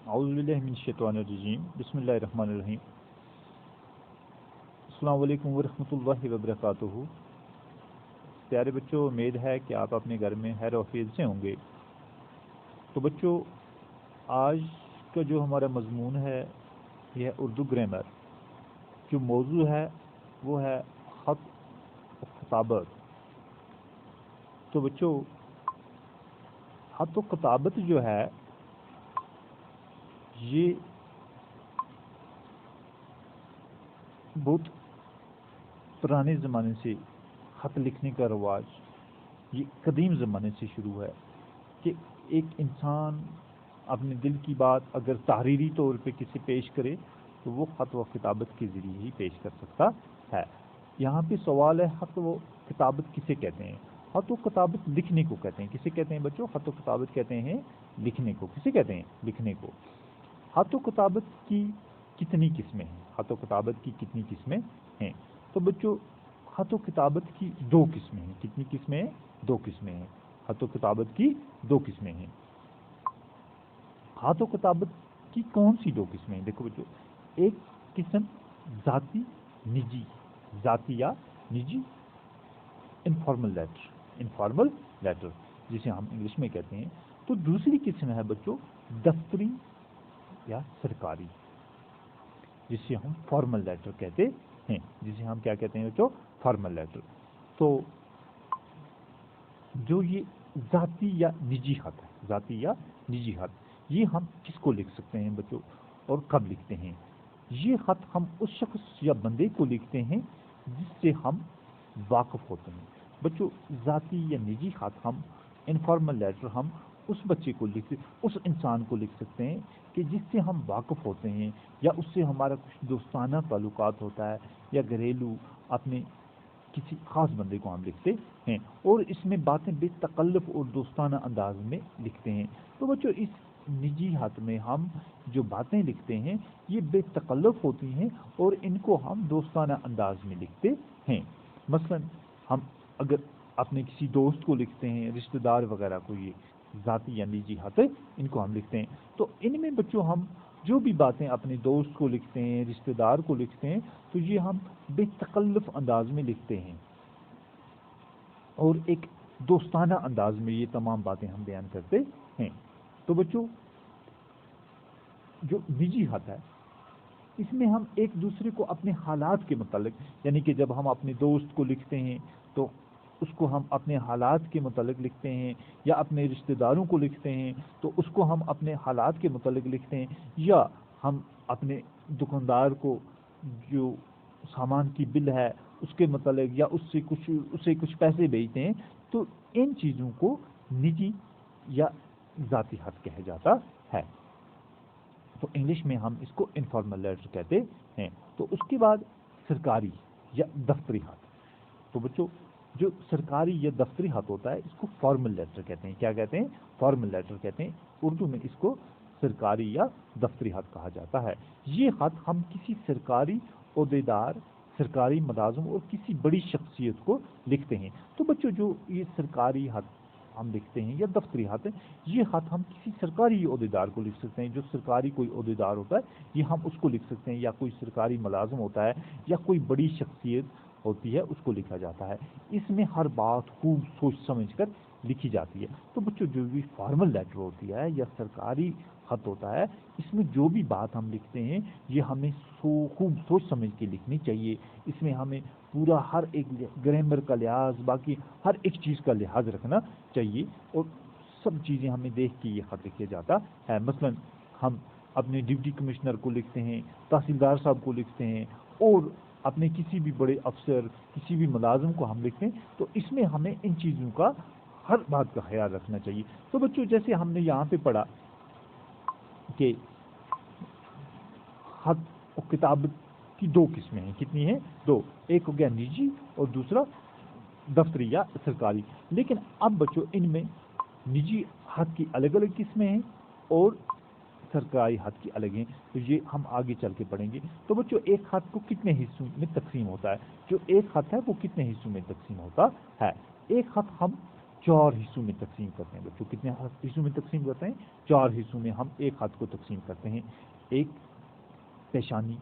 اعوذ باللہ من الشیطان الرجیم بسم اللہ الرحمن الرحیم السلام علیکم ورحمۃ اللہ وبرکاتہ۔ پیارے بچوں، امید ہے کہ آپ اپنے گھر میں خیر و عافیت سے ہوں گے۔ تو بچوں، آج کا جو ہمارا مضمون ہے یہ ہے اردو گرامر۔ جو موضوع ہے وہ ہے خط و خطابت۔ تو بچوں، خط و خطابت جو ہے یہ بہت پرانے زمانے سے خط لکھنے کا رواج یہ قدیم زمانے سے شروع ہے کہ ایک انسان اپنے دل کی بات اگر تحریری طور پہ کسی پیش کرے تو وہ خط و خطابت کے ذریعے ہی پیش کر سکتا ہے۔ یہاں پہ سوال ہے، خط و خطابت کسے کہتے ہیں؟ خط و خطابت لکھنے کو کہتے ہیں۔ کسے کہتے ہیں بچوں؟ خط و خطابت کہتے ہیں لکھنے کو۔ کسے کہتے ہیں؟ لکھنے کو۔ خط و خطابت کی کتنی قسمیں ہیں؟ خط و خطابت کی کتنی قسمیں ہیں؟ تو بچوں، خط و خطابت کی دو قسمیں ہیں۔ کتنی قسمیں ہیں؟ دو قسمیں ہیں۔ خط و خطابت کی دو قسمیں ہیں۔ خط و خطابت کی کون سی دو قسمیں ہیں؟ دیکھو بچوں، ایک قسم ذاتی نجی، ذاتی یا نجی، انفارمل لیٹر، انفارمل لیٹر جسے ہم انگلش میں کہتے ہیں۔ تو دوسری قسم ہے بچوں دفتری یا سرکاری، جسے ہم فارمل لیٹر کہتے ہیں، جسے ہم کیا کہتے ہیں بچوں؟ Formal letter. تو جو یہ ذاتی یا نجی خط ہے، ذاتی یا نجی خط، یہ ہم کس کو لکھ سکتے ہیں بچوں اور کب لکھتے ہیں؟ یہ خط ہم اس شخص یا بندے کو لکھتے ہیں جس سے ہم واقف ہوتے ہیں۔ بچوں، ذاتی یا نجی خط ہم، انفارمل لیٹر ہم اس بچے کو لکھ، اس انسان کو لکھ سکتے ہیں کہ جس سے ہم واقف ہوتے ہیں، یا اس سے ہمارا کچھ دوستانہ تعلقات ہوتا ہے، یا گھریلو اپنے کسی خاص بندے کو ہم لکھتے ہیں، اور اس میں باتیں بے تکلف اور دوستانہ انداز میں لکھتے ہیں۔ تو بچوں، اس نجی خط میں ہم جو باتیں لکھتے ہیں یہ بے تکلف ہوتی ہیں اور ان کو ہم دوستانہ انداز میں لکھتے ہیں۔ مثلا ہم اگر اپنے کسی دوست کو لکھتے ہیں، رشتہ دار وغیرہ کو، یہ ذاتی یا نجی خط ان کو ہم لکھتے ہیں۔ تو ان میں بچوں ہم جو بھی باتیں اپنے دوست کو لکھتے ہیں، رشتہ دار کو لکھتے ہیں، تو یہ ہم بے تکلف انداز میں لکھتے ہیں اور ایک دوستانہ انداز میں یہ تمام باتیں ہم بیان کرتے ہیں۔ تو بچوں، جو نجی خط ہے اس میں ہم ایک دوسرے کو اپنے حالات کے متعلق، یعنی کہ جب ہم اپنے دوست کو لکھتے ہیں تو اس کو ہم اپنے حالات کے متعلق لکھتے ہیں، یا اپنے رشتہ داروں کو لکھتے ہیں تو اس کو ہم اپنے حالات کے متعلق لکھتے ہیں، یا ہم اپنے دکاندار کو جو سامان کی بل ہے اس کے متعلق، یا اسے کچھ پیسے بھیجتے ہیں، تو ان چیزوں کو نجی یا ذاتی خط کہا جاتا ہے۔ تو انگلش میں ہم اس کو انفارمل لیٹر کہتے ہیں۔ تو اس کے بعد سرکاری یا دفتری خط۔ تو بچوں، جو سرکاری یا دفتری خط ہوتا ہے اس کو فارمل لیٹر کہتے ہیں۔ کیا کہتے ہیں؟ فارمل لیٹر کہتے ہیں۔ اردو میں اس کو سرکاری یا دفتری خط کہا جاتا ہے۔ یہ خط ہم کسی سرکاری عہدیدار، سرکاری ملازم اور کسی بڑی شخصیت کو لکھتے ہیں۔ تو بچوں، جو یہ سرکاری خط ہم لکھتے ہیں یا دفتری خط ہے، یہ خط ہم کسی سرکاری عہدیدار کو لکھ سکتے ہیں۔ جو سرکاری کوئی عہدیدار ہوتا ہے یہ ہم اس کو لکھ سکتے ہیں، یا کوئی سرکاری ملازم ہوتا ہے یا کوئی بڑی شخصیت ہوتی ہے اس کو لکھا جاتا ہے۔ اس میں ہر بات خوب سوچ سمجھ کر لکھی جاتی ہے۔ تو بچوں، جو بھی فارمل لیٹر ہوتی ہے یا سرکاری خط ہوتا ہے، اس میں جو بھی بات ہم لکھتے ہیں یہ ہمیں خوب سوچ سمجھ کے لکھنی چاہیے۔ اس میں ہمیں پورا ہر ایک گرامر کا لحاظ، باقی ہر ایک چیز کا لحاظ رکھنا چاہیے، اور سب چیزیں ہمیں دیکھ کے یہ خط لکھا جاتا ہے۔ مثلا ہم اپنے ڈپٹی کمشنر کو لکھتے ہیں، تحصیلدار صاحب کو لکھتے ہیں، اور اپنے کسی بھی بڑے افسر، کسی بھی ملازم کو ہم لکھتے ہیں، تو اس میں ہمیں ان چیزوں کا، ہر بات کا خیال رکھنا چاہیے۔ تو بچوں، جیسے ہم نے یہاں پہ پڑھا کہ خط و کتابت کی دو قسمیں ہیں۔ کتنی ہیں؟ دو۔ ایک ہو گیا نجی اور دوسرا دفتری یا سرکاری۔ لیکن اب بچوں، ان میں نجی خط کی الگ الگ قسمیں ہیں اور سرکاری خط کی الگ ہیں، تو یہ ہم آگے چل کے پڑھیں گے۔ تو بچوں، ایک خط کو کتنے حصوں میں تقسیم ہوتا ہے؟ جو ایک خط ہے وہ کتنے حصوں میں تقسیم ہوتا ہے؟ ایک خط ہم 4 حصوں میں تقسیم کرتے ہیں بچوں. کتنے حصوں میں تقسیم کرتے ہیں؟ 4 حصوں میں ہم ایک ہاتھ کو تقسیم کرتے ہیں. ایک پیشانی،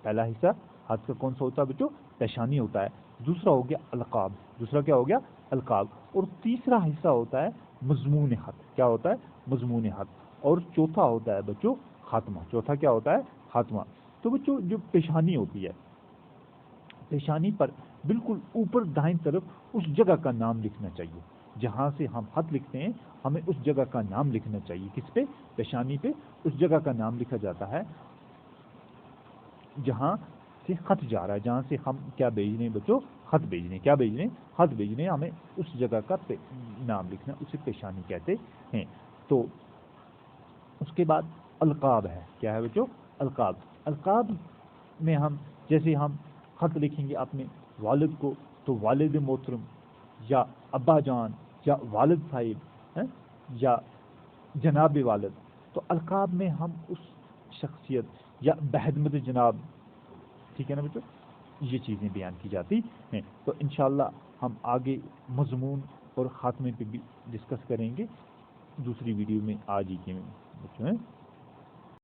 پہلا حصہ ہاتھ کا کون سا ہوتا ہے بچوں؟ پیشانی ہوتا ہے. دوسرا ہو گیا القاب. دوسرا کیا ہو گیا؟ القاب. اور تیسرا حصہ ہوتا ہے مضمون ہاتھ. کیا ہوتا ہے؟ مضمون ہاتھ. اور چوتھا ہوتا ہے بچوں خاتمہ. چوتھا کیا ہوتا ہے؟ خاتمہ. تو بچوں جو پیشانی ہوتی ہے، پیشانی پر بالکل اوپر دائیں طرف اس جگہ کا نام لکھنا چاہیے. جہاں سے ہم خط لکھتے ہیں ہمیں اس جگہ کا نام لکھنا چاہیے. کس پہ؟ پیشانی پہ. اس جگہ کا نام لکھا جاتا ہے جہاں سے خط جا رہا ہے، جہاں سے ہم کیا بھیجنے بچوں؟ خط بھیجنے. کیا بھیجنے؟ خط بھیجنے. ہمیں اس جگہ کا نام لکھنا، اسے پیشانی کہتے ہیں. تو اس کے بعد القاب ہے. کیا ہے بچوں؟ القاب. القاب میں ہم جیسے ہم خط لکھیں گے اپنے والد کو تو والد محترم یا ابا جان یا والد صاحب یا جناب والد. تو القاب میں ہم اس شخصیت یا بہدمت جناب، ٹھیک ہے نا بچوں، یہ چیزیں بیان کی جاتی ہیں. تو انشاءاللہ ہم آگے مضمون اور خاتمے پہ بھی ڈسکس کریں گے دوسری ویڈیو میں. آج ہی کے بچوں ہیں